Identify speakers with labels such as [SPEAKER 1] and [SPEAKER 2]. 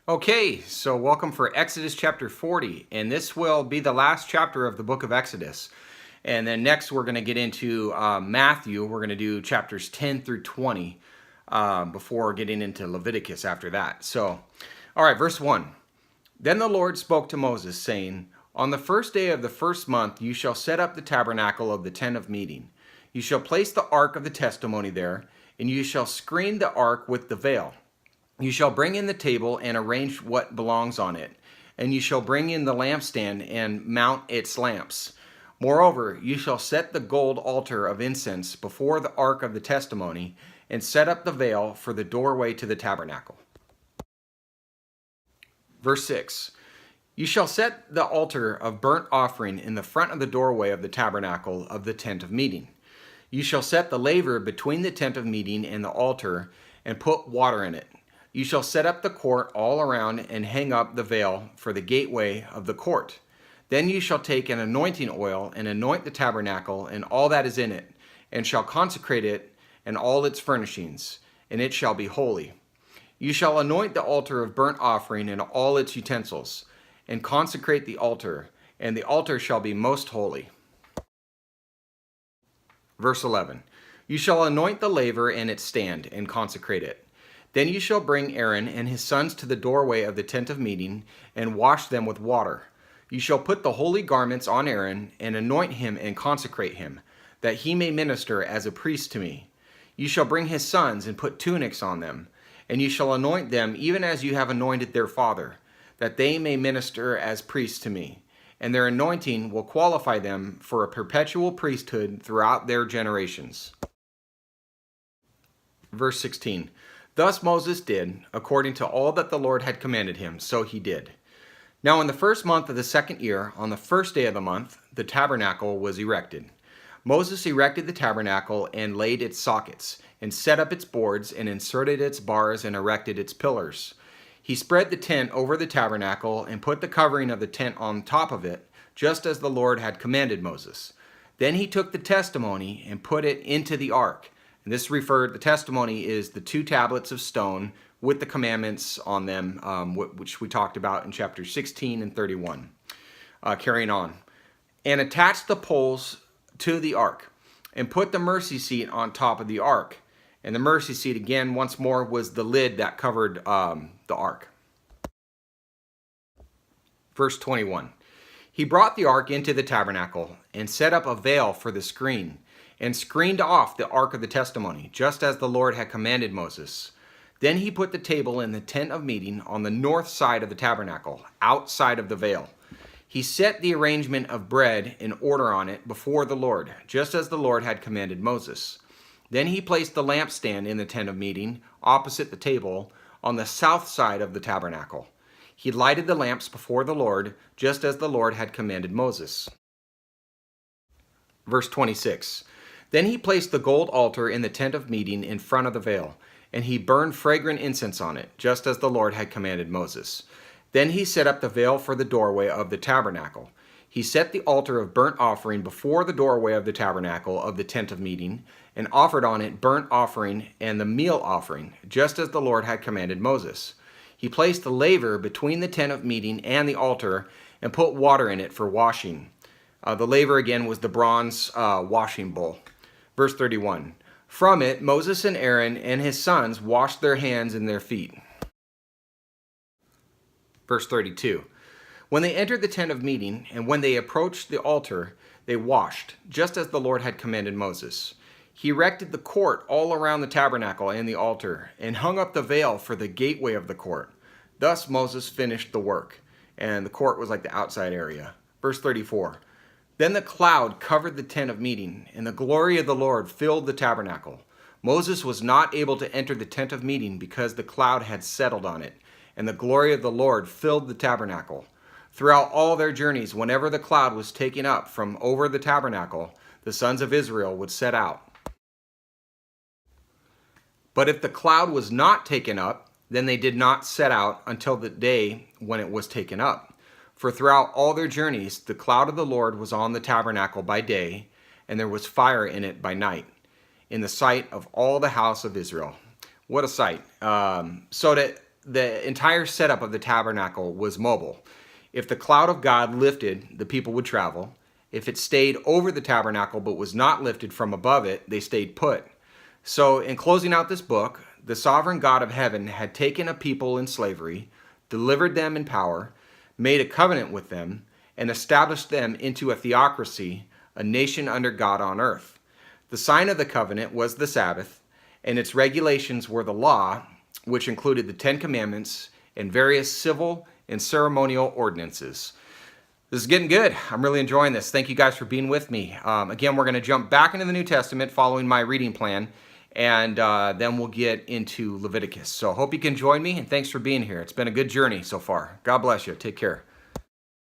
[SPEAKER 1] Okay, so welcome for Exodus chapter 40, and this will be the last chapter of the book of Exodus. And then next we're going to get into Matthew. We're going to do chapters 10 through 20 before getting into Leviticus after that. So, all right, verse 1. Then the Lord spoke to Moses, saying, On the first day of the first month you shall set up the tabernacle of the tent of meeting. You shall place the ark of the testimony there, and you shall screen the ark with the veil. You shall bring in the table and arrange what belongs on it, and you shall bring in the lampstand and mount its lamps. Moreover, you shall set the gold altar of incense before the ark of the testimony, and set up the veil for the doorway to the tabernacle. Verse 6. You shall set the altar of burnt offering in the front of the doorway of the tabernacle of the tent of meeting. You shall set the laver between the tent of meeting and the altar, and put water in it. You shall set up the court all around and hang up the veil for the gateway of the court. Then you shall take an anointing oil and anoint the tabernacle and all that is in it, and shall consecrate it and all its furnishings, and it shall be holy. You shall anoint the altar of burnt offering and all its utensils, and consecrate the altar, and the altar shall be most holy. Verse 11. You shall anoint the laver and its stand, and consecrate it. Then you shall bring Aaron and his sons to the doorway of the tent of meeting, and wash them with water. You shall put the holy garments on Aaron, and anoint him and consecrate him, that he may minister as a priest to me. You shall bring his sons and put tunics on them, and you shall anoint them even as you have anointed their father, that they may minister as priests to me. And their anointing will qualify them for a perpetual priesthood throughout their generations. Verse 16. Thus Moses did, according to all that the Lord had commanded him, so he did. Now in the first month of the second year, on the first day of the month, the tabernacle was erected. Moses erected the tabernacle and laid its sockets, and set up its boards, and inserted its bars, and erected its pillars. He spread the tent over the tabernacle, and put the covering of the tent on top of it, just as the Lord had commanded Moses. Then he took the testimony and put it into the ark. And the testimony is the 2 tablets of stone with the commandments on them, which we talked about in chapters 16 and 31. Carrying on. And attached the poles to the ark, and put the mercy seat on top of the ark. And the mercy seat, again, once more, was the lid that covered the ark. Verse 21. He brought the ark into the tabernacle, and set up a veil for the screen, and screened off the ark of the testimony, just as the Lord had commanded Moses. Then he put the table in the tent of meeting on the north side of the tabernacle, outside of the veil. He set the arrangement of bread in order on it before the Lord, just as the Lord had commanded Moses. Then he placed the lampstand in the tent of meeting, opposite the table, on the south side of the tabernacle. He lighted the lamps before the Lord, just as the Lord had commanded Moses. Verse 26. Then he placed the gold altar in the tent of meeting in front of the veil, and he burned fragrant incense on it, just as the Lord had commanded Moses. Then he set up the veil for the doorway of the tabernacle. He set the altar of burnt offering before the doorway of the tabernacle of the tent of meeting, and offered on it burnt offering and the meal offering, just as the Lord had commanded Moses. He placed the laver between the tent of meeting and the altar, and put water in it for washing. The laver, again, was the bronze washing bowl. Verse 31. From it, Moses and Aaron and his sons washed their hands and their feet. Verse 32. When they entered the tent of meeting, and when they approached the altar, they washed, just as the Lord had commanded Moses. He erected the court all around the tabernacle and the altar, and hung up the veil for the gateway of the court. Thus Moses finished the work, and the court was like the outside area. Verse 34. Then the cloud covered the tent of meeting, and the glory of the Lord filled the tabernacle. Moses was not able to enter the tent of meeting because the cloud had settled on it, and the glory of the Lord filled the tabernacle. Throughout all their journeys, whenever the cloud was taken up from over the tabernacle, the sons of Israel would set out. But if the cloud was not taken up, then they did not set out until the day when it was taken up. For throughout all their journeys, the cloud of the Lord was on the tabernacle by day, and there was fire in it by night, in the sight of all the house of Israel. What a sight. So that the entire setup of the tabernacle was mobile. If the cloud of God lifted, the people would travel. If it stayed over the tabernacle but was not lifted from above it, they stayed put. So in closing out this book, the sovereign God of heaven had taken a people in slavery, delivered them in power, made a covenant with them, and established them into a theocracy, a nation under God on earth. The sign of the covenant was the Sabbath, and its regulations were the law, which included the Ten Commandments and various civil and ceremonial ordinances. This is getting good. I'm really enjoying this. Thank you guys for being with me. Again, we're going to jump back into the New Testament following my reading plan, and then we'll get into Leviticus. So I hope you can join me, and thanks for being here. It's been a good journey so far. God bless you. Take care.